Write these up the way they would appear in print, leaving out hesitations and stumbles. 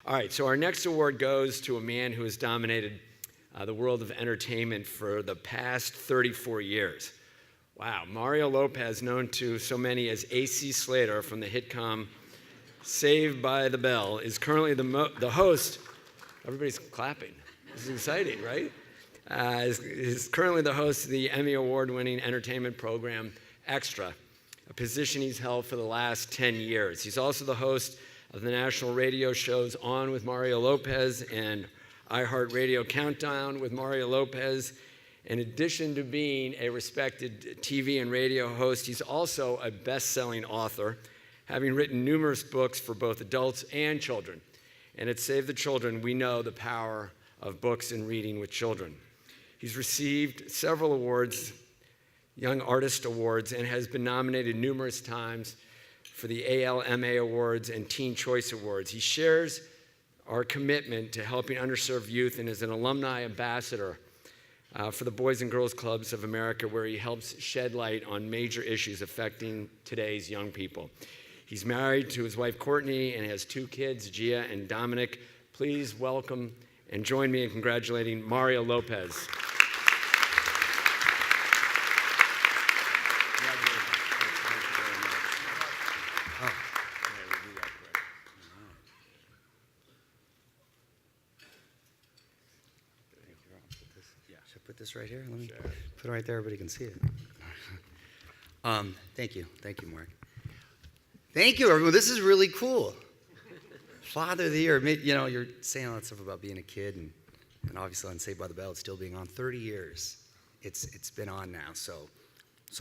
All right, so our next award goes to a man who has dominated the world of entertainment for the past 34 years. Wow, Mario Lopez, known to so many as AC Slater from the hitcom Saved by the Bell, is currently the host. Everybody's clapping. This is exciting, right? Is currently the host of the Emmy Award-winning entertainment program Extra, a position he's held for the last 10 years. He's also the host of the national radio shows On with Mario Lopez and iHeartRadio Countdown with Mario Lopez. In addition to being a respected TV and radio host, he's also a best-selling author, having written numerous books for both adults and children. And at Save the Children, we know the power of books and reading with children. He's received several awards, Young Artist Awards, and has been nominated numerous times for the ALMA Awards and Teen Choice Awards. He shares our commitment to helping underserved youth and is an alumni ambassador for the Boys and Girls Clubs of America, where he helps shed light on major issues affecting today's young people. He's married to his wife, Courtney, and has 2 kids, Gia and Dominic. Please welcome and join me in congratulating Mario Lopez. Put this right here. Let me put it right there. Everybody can see it. Thank you, Mark. Thank you, everyone. This is really cool. Father of the Year. You know, you're saying all that stuff about being a kid, and obviously on Saved by the Bell, it's still being on. 30 years. It's been on now. So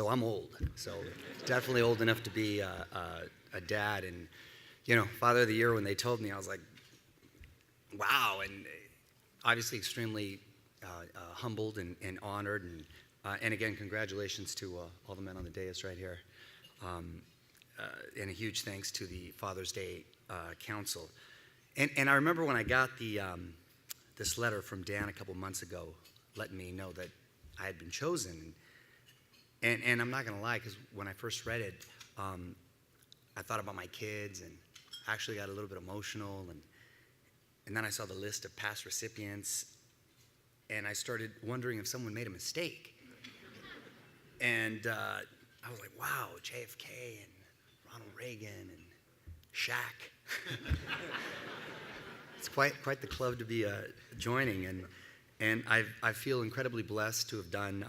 I'm old. So definitely old enough to be a dad. And you know, Father of the Year. When they told me, I was like, wow. And obviously extremely humbled and honored, and again, congratulations to all the men on the dais right here, and a huge thanks to the Father's Day Council. And I remember when I got this letter from Dan a couple months ago, letting me know that I had been chosen, and I'm not going to lie, because when I first read it, I thought about my kids, and actually got a little bit emotional, and then I saw the list of past recipients. And I started wondering if someone made a mistake. And I was like, wow, JFK and Ronald Reagan and Shaq. It's quite the club to be joining. And I feel incredibly blessed to have done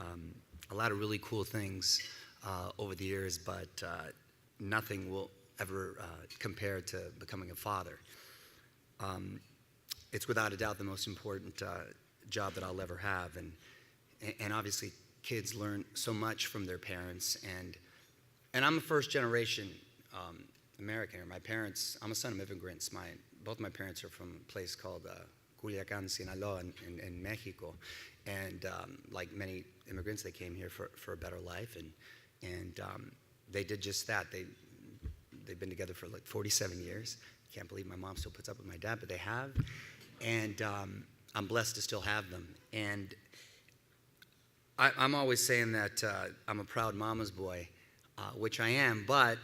a lot of really cool things over the years, but nothing will ever compare to becoming a father. It's without a doubt the most important job that I'll ever have, and obviously kids learn so much from their parents, and I'm a first generation American. My parents, I'm a son of immigrants. Both my parents are from a place called Culiacan, Sinaloa in Mexico, and like many immigrants, they came here for a better life, and they did just that. They've been together for like 47 years. Can't believe my mom still puts up with my dad, but they have, and I'm blessed to still have them. And I'm always saying that I'm a proud mama's boy, which I am, but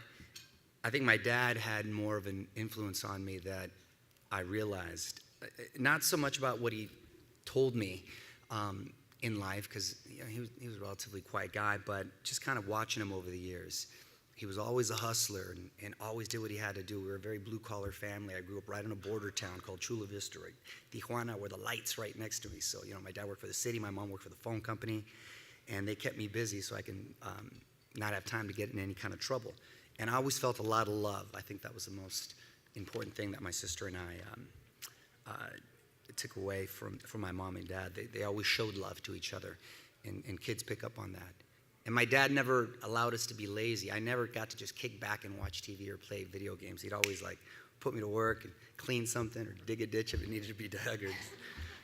I think my dad had more of an influence on me that I realized. Not so much about what he told me in life, because you know, he was a relatively quiet guy, but just kind of watching him over the years. He was always a hustler and always did what he had to do. We were a very blue-collar family. I grew up right in a border town called Chula Vista, right? Tijuana, where the light's right next to me. So, you know, my dad worked for the city, my mom worked for the phone company, and they kept me busy so I can not have time to get in any kind of trouble. And I always felt a lot of love. I think that was the most important thing that my sister and I took away from my mom and dad. They always showed love to each other, and kids pick up on that. And my dad never allowed us to be lazy. I never got to just kick back and watch TV or play video games. He'd always like put me to work and clean something or dig a ditch if it needed to be dug.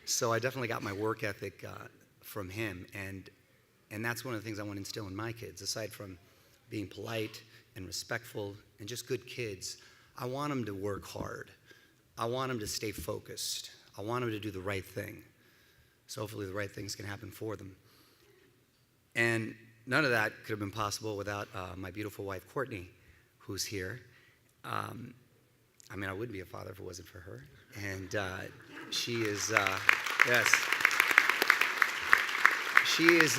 So I definitely got my work ethic from him. And that's one of the things I want to instill in my kids. Aside from being polite and respectful and just good kids, I want them to work hard. I want them to stay focused. I want them to do the right thing. So hopefully the right things can happen for them. And none of that could have been possible without my beautiful wife, Courtney, who's here. I mean, I wouldn't be a father if it wasn't for her. And she is, yes, she is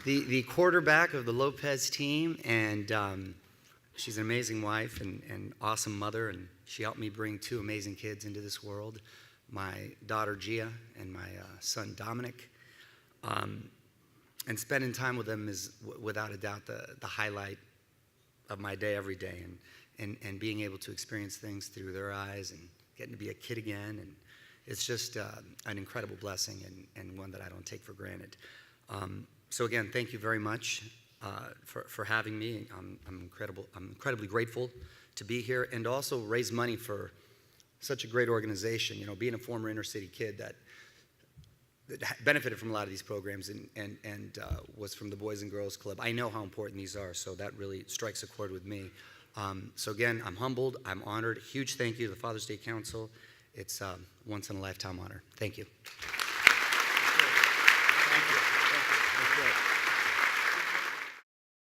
the quarterback of the Lopez team, and she's an amazing wife and awesome mother, and she helped me bring 2 amazing kids into this world, my daughter Gia and my son Dominic. And spending time with them is without a doubt the highlight of my day every day, and being able to experience things through their eyes and getting to be a kid again. And it's just an incredible blessing, and one that I don't take for granted. So again, thank you very much for having me. I'm incredibly grateful to be here and also raise money for such a great organization. You know, being a former inner city kid that benefited from a lot of these programs and was from the Boys and Girls Club. I know how important these are, so that really strikes a chord with me. So again, I'm humbled, I'm honored. Huge thank you to the Father's Day Council. It's a once-in-a-lifetime honor. Thank you.